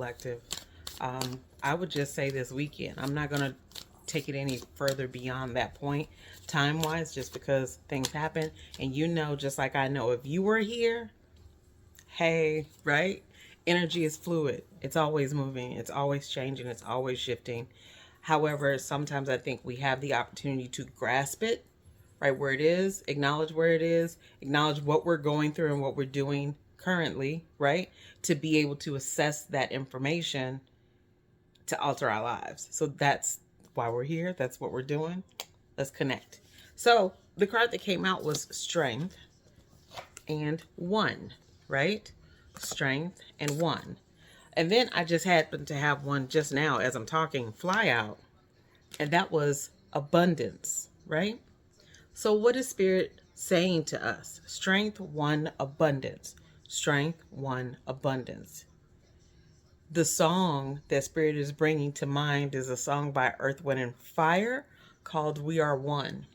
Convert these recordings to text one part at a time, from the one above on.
collective. I would just say this weekend. I'm not going to take it any further beyond that point, time-wise, just because things happen. And you know, just like I know, if you were here, hey, right? Energy is fluid. It's always moving. It's always changing. It's always shifting. However, sometimes I think we have the opportunity to grasp it right where it is, acknowledge where it is, acknowledge what we're going through and what we're doing currently, right? To be able to assess that information to alter our lives. So that's why we're here. That's what we're doing. Let's connect. So the card that came out was Strength and One, right? Strength and One. And then I just happened to have one just now as I'm talking, fly out. And that was Abundance, right? So what is Spirit saying to us? Strength, One, Abundance. Strength, One, Abundance. The song that Spirit is bringing to mind is a song by Earth, Wind, and Fire called We Are One.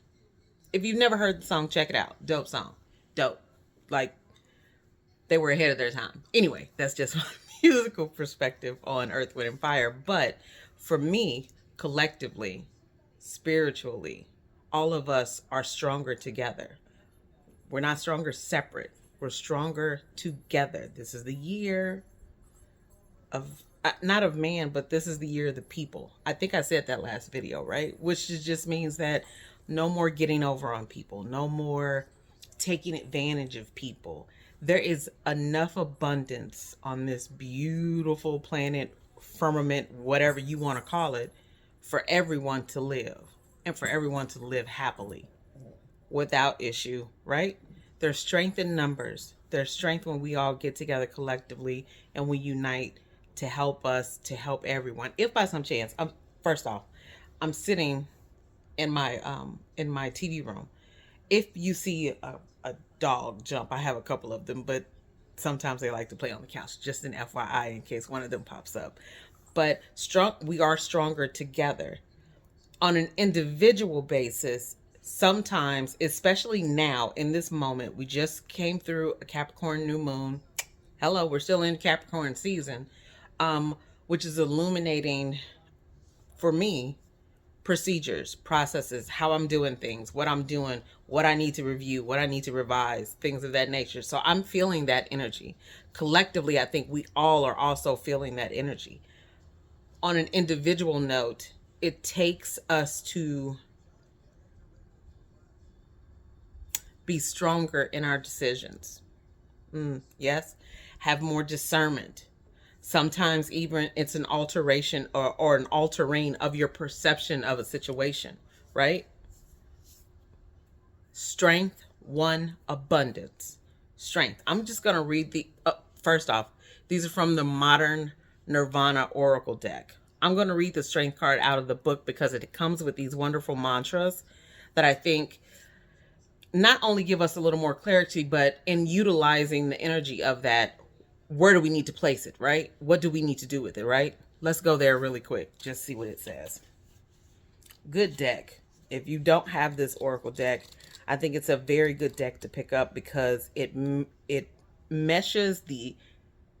If you've never heard the song, check it out. Dope song. Dope. Like, they were ahead of their time. Anyway, that's just my musical perspective on Earth, Wind, and Fire. But for me, collectively, spiritually, all of us are stronger together. We're not stronger separate. We're stronger together. This is the year of, not of man, but this is the year of the people. I think I said that last video, right? Which just means that no more getting over on people. No more taking advantage of people. There is enough abundance on this beautiful planet, firmament, whatever you want to call it, for everyone to live and for everyone to live happily without issue, right? There's strength in numbers. There's strength when we all get together collectively and we unite to help us, to help everyone. If by some chance, first off, I'm sitting in my TV room. If you see a dog jump, I have a couple of them, but sometimes they like to play on the couch, just an FYI in case one of them pops up. But we are stronger together. On an individual basis, sometimes, especially now in this moment, we just came through a Capricorn new moon. Hello, we're still in Capricorn season, which is illuminating for me procedures, processes, how I'm doing things, what I'm doing, what I need to review, what I need to revise, things of that nature. So I'm feeling that energy. Collectively, I think we all are also feeling that energy. On an individual note, it takes us to be stronger in our decisions. Yes. Have more discernment. Sometimes even it's an alteration or an altering of your perception of a situation, right? Strength, One, Abundance. Strength. I'm just going to read first off, these are from the Modern Nirvana Oracle deck. I'm going to read the Strength card out of the book because it comes with these wonderful mantras that I think not only give us a little more clarity, but in utilizing the energy of that, where do we need to place it, right? What do we need to do with it, right? Let's go there really quick. Just see what it says. Good deck. If you don't have this Oracle deck, I think it's a very good deck to pick up because it meshes the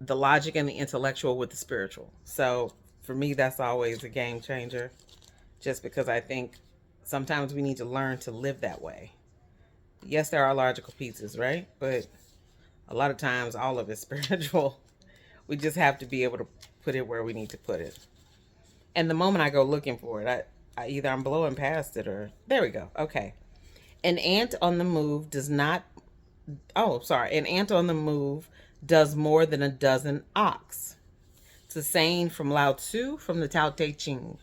logic and the intellectual with the spiritual. So for me, that's always a game changer, just because I think sometimes we need to learn to live that way. Yes, there are logical pieces, right? But a lot of times, all of it's spiritual. We just have to be able to put it where we need to put it. And the moment I go looking for it, I either I'm blowing past it or there we go. Okay. An ant on the move does not. Oh, sorry. An ant on the move does more than a dozen ox. It's a saying from Lao Tzu from the Tao Te Ching.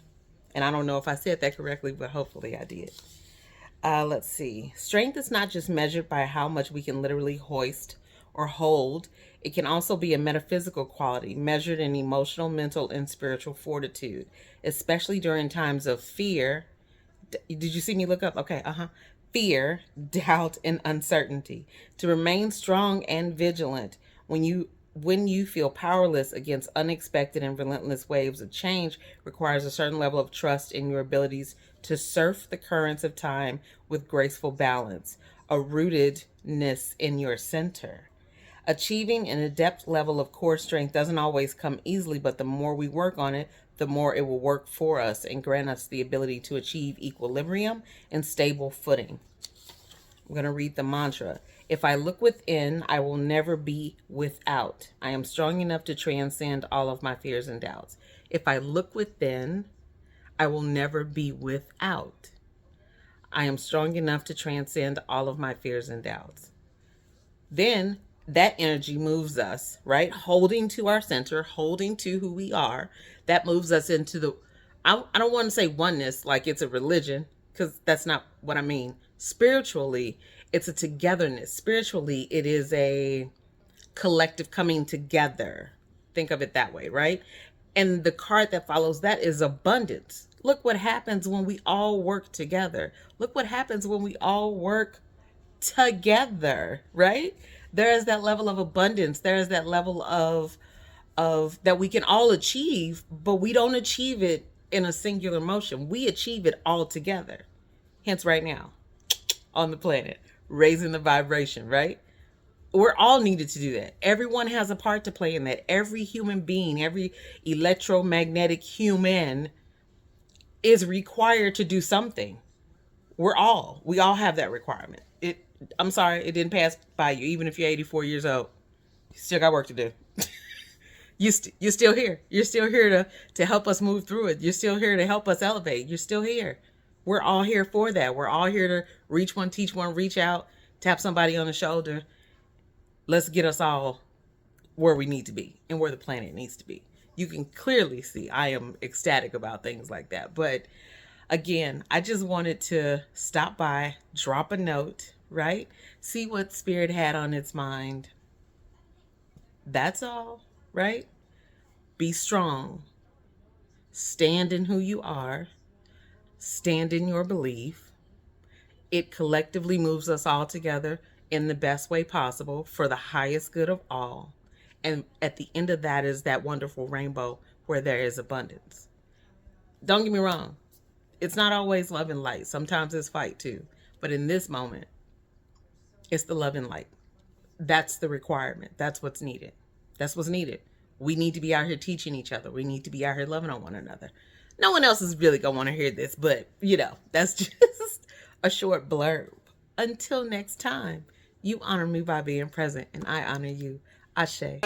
And I don't know if I said that correctly, but hopefully I did. Let's see. Strength is not just measured by how much we can literally hoist or hold. It can also be a metaphysical quality measured in emotional, mental, and spiritual fortitude, especially during times of fear. Did you see me look up? Okay, fear, doubt, and uncertainty. To remain strong and vigilant when you feel powerless against unexpected and relentless waves of change requires a certain level of trust in your abilities to surf the currents of time with graceful balance, a rootedness in your center. Achieving an adept level of core strength doesn't always come easily, but the more we work on it, the more it will work for us and grant us the ability to achieve equilibrium and stable footing. I'm going to read the mantra. If I look within, I will never be without. I am strong enough to transcend all of my fears and doubts. If I look within, I will never be without. I am strong enough to transcend all of my fears and doubts. Then that energy moves us, right? Holding to our center, holding to who we are. That moves us into the, I don't want to say oneness like it's a religion, because that's not what I mean. Spiritually, it's a togetherness. Spiritually, it is a collective coming together. Think of it that way, right? And the card that follows that is abundance. Look what happens when we all work together. Look what happens when we all work together, right? There is that level of abundance. There is that level of that we can all achieve, but we don't achieve it in a singular motion. We achieve it all together. Hence right now on the planet, raising the vibration, right? We're all needed to do that. Everyone has a part to play in that. Every human being, every electromagnetic human is required to do something. We all have that requirement. I'm sorry, it didn't pass by you. Even if you're 84 years old, you still got work to do. You're still here. You're still here to help us move through it. You're still here to help us elevate. You're still here. We're all here for that. We're all here to reach one, teach one, reach out, tap somebody on the shoulder. Let's get us all where we need to be and where the planet needs to be. You can clearly see I am ecstatic about things like that. But again, I just wanted to stop by, drop a note, right? See what Spirit had on its mind. That's all, right? Be strong. Stand in who you are. Stand in your belief. It collectively moves us all together in the best way possible for the highest good of all. And at the end of that is that wonderful rainbow where there is abundance. Don't get me wrong. It's not always love and light. Sometimes it's fight too. But in this moment, it's the love and light. That's the requirement. That's what's needed. That's what's needed. We need to be out here teaching each other. We need to be out here loving on one another. No one else is really going to want to hear this, but that's just a short blurb. Until next time, you honor me by being present and I honor you. Ashe.